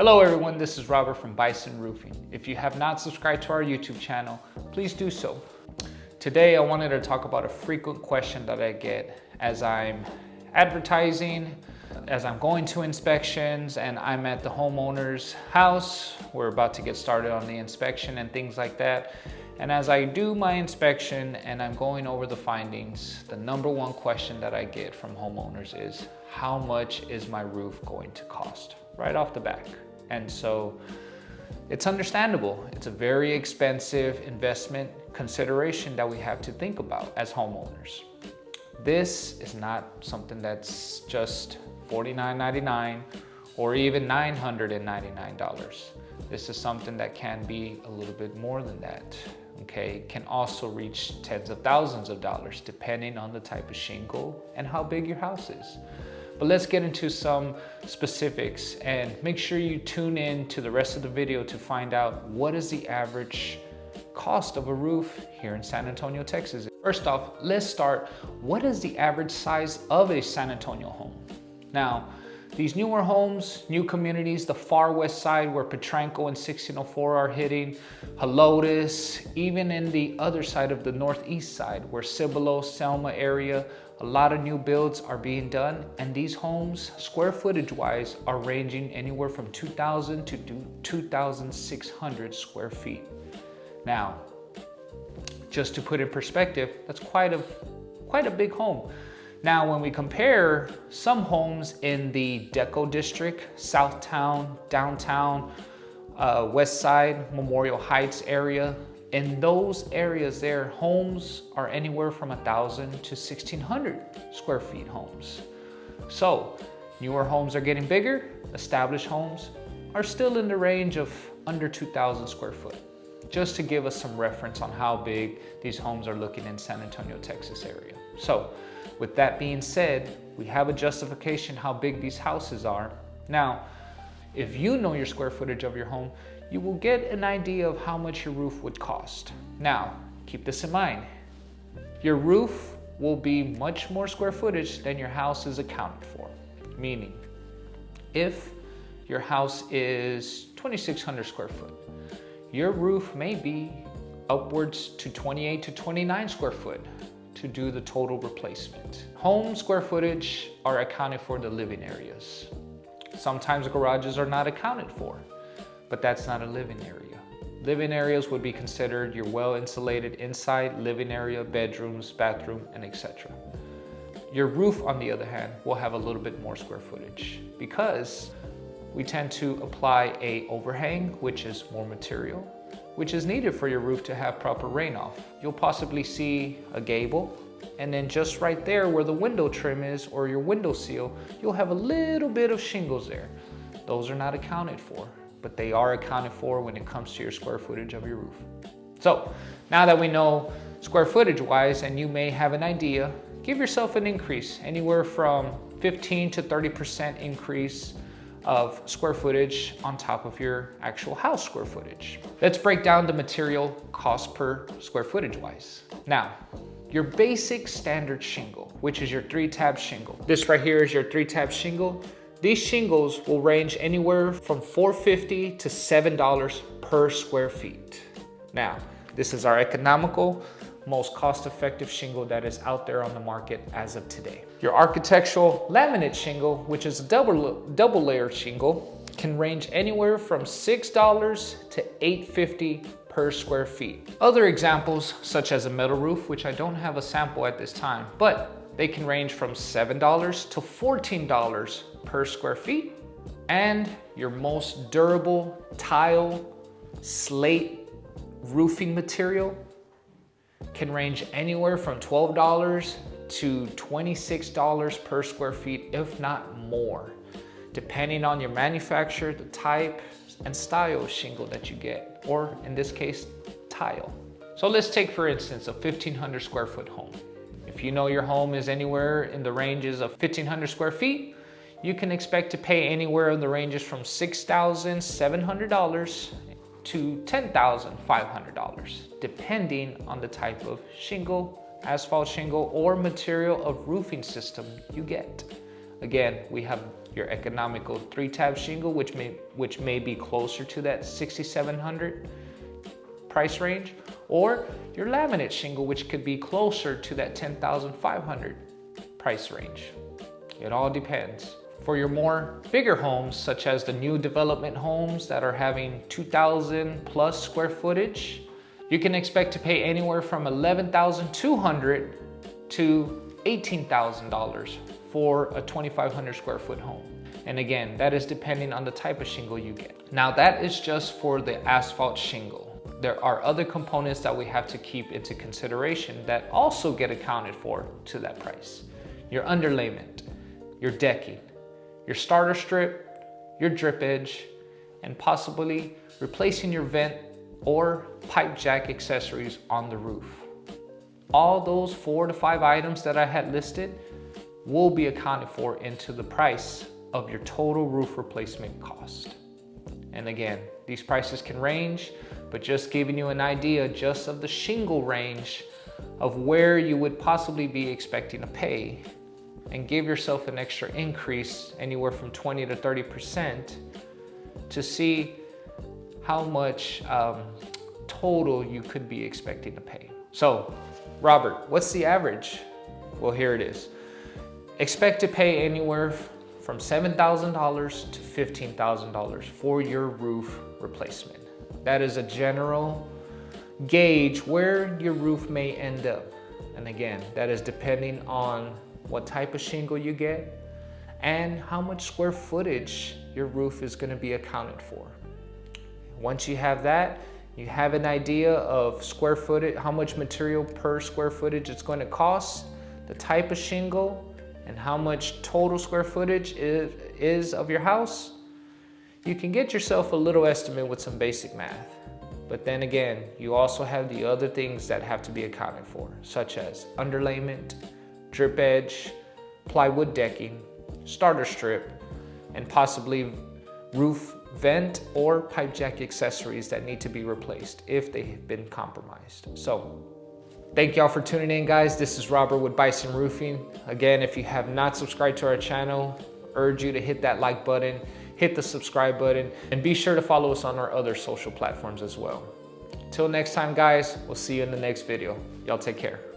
Hello everyone, this is Robert from Bison Roofing. If you have not subscribed to our YouTube channel, please do so. Today I wanted to talk about a frequent question that I get as I'm advertising, as I'm going to inspections, and I'm at the homeowner's house. We're about to get started on the inspection and things like that. And as I do my inspection and I'm going over the findings, the number one question that I get from homeowners is, how much is my roof going to cost? Right off the back. And so it's understandable. It's a very expensive investment consideration that we have to think about as homeowners. This is not something that's just $49.99 or even $999. This is something that can be a little bit more than that. Okay, it can also reach tens of thousands of dollars depending on the type of shingle and how big your house is. But let's get into some specifics and make sure you tune in to the rest of the video to find out what is the average cost of a roof here in San Antonio, Texas. First off, let's start. What is the average size of a San Antonio home? Now, these newer homes, new communities, the far west side where Petranco and 1604 are hitting, Helotes, even in the other side of the northeast side where Cibolo, Selma area, a lot of new builds are being done, and these homes, square footage wise, are ranging anywhere from 2,000 to 2,600 square feet. Now, just to put in perspective, that's quite a big home. Now, when we compare some homes in the Deco District, Southtown, downtown, West Side, Memorial Heights area, in those areas there, homes are anywhere from 1,000 to 1,600 square feet homes. So newer homes are getting bigger. Established homes are still in the range of under 2,000 square foot, just to give us some reference on how big these homes are looking in San Antonio, Texas area. So with that being said, we have a justification how big these houses are. Now, if you know your square footage of your home, you will get an idea of how much your roof would cost. Now, keep this in mind. Your roof will be much more square footage than your house is accounted for. Meaning, if your house is 2,600 square foot, your roof may be upwards to 28 to 29 square foot to do the total replacement. Home square footage are accounted for the living areas. Sometimes garages are not accounted for, but that's not a living area. Living areas would be considered your well-insulated inside living area, bedrooms, bathroom, and etc. Your roof, on the other hand, will have a little bit more square footage because we tend to apply a overhang, which is more material, which is needed for your roof to have proper rain off. You'll possibly see a gable, and then just right there where the window trim is or your window seal, you'll have a little bit of shingles there. Those are not accounted for, but they are accounted for when it comes to your square footage of your roof. So now that we know square footage wise, and you may have an idea, give yourself an increase anywhere from 15 to 30% increase of square footage on top of your actual house square footage. Let's break down the material cost per square footage wise. Now, your basic standard shingle, which is your 3-tab shingle. This right here is your 3-tab shingle. These shingles will range anywhere from $4.50 to $7 per square feet. Now, this is our economical, most cost-effective shingle that is out there on the market as of today. Your architectural laminate shingle, which is a double layer shingle, can range anywhere from $6 to $8.50 per square feet. Other examples, such as a metal roof, which I don't have a sample at this time, but they can range from $7 to $14 per square feet. And your most durable tile, slate roofing material can range anywhere from $12 to $26 per square feet, if not more, depending on your manufacturer, the type and style of shingle that you get, or in this case, tile. So let's take, for instance, a 1,500 square foot home. If you know your home is anywhere in the ranges of 1,500 square feet, you can expect to pay anywhere in the ranges from $6,700 to $10,500, depending on the type of shingle, asphalt shingle, or material of roofing system you get. Again, we have your economical 3-tab shingle, which may be closer to that $6,700 price range, or your laminate shingle, which could be closer to that $10,500 price range. It all depends. For your more bigger homes, such as the new development homes that are having 2,000 plus square footage, you can expect to pay anywhere from $11,200 to $18,000 for a 2,500 square foot home. And again, that is depending on the type of shingle you get. Now that is just for the asphalt shingle. There are other components that we have to keep into consideration that also get accounted for to that price. Your underlayment, your decking, your starter strip, your drip edge, and possibly replacing your vent or pipe jack accessories on the roof. All those 4 to 5 items that I had listed will be accounted for into the price of your total roof replacement cost. And again, these prices can range, but just giving you an idea just of the shingle range of where you would possibly be expecting to pay, and give yourself an extra increase anywhere from 20 to 30% to see how much total you could be expecting to pay. So, Robert, what's the average? Well, here it is. Expect to pay anywhere from $7,000 to $15,000 for your roof replacement. That is a general gauge where your roof may end up. And again, that is depending on what type of shingle you get and how much square footage your roof is going to be accounted for. Once you have that, you have an idea of square footage, how much material per square footage it's going to cost, the type of shingle, and how much total square footage is of your house. You can get yourself a little estimate with some basic math. But then again, you also have the other things that have to be accounted for, such as underlayment, drip edge, plywood decking, starter strip, and possibly roof vent or pipe jack accessories that need to be replaced if they have been compromised. So, thank y'all for tuning in, guys. This is Robert with Bison Roofing. Again, if you have not subscribed to our channel, urge you to hit that like button, hit the subscribe button, and be sure to follow us on our other social platforms as well. Till next time, guys, we'll see you in the next video. Y'all take care.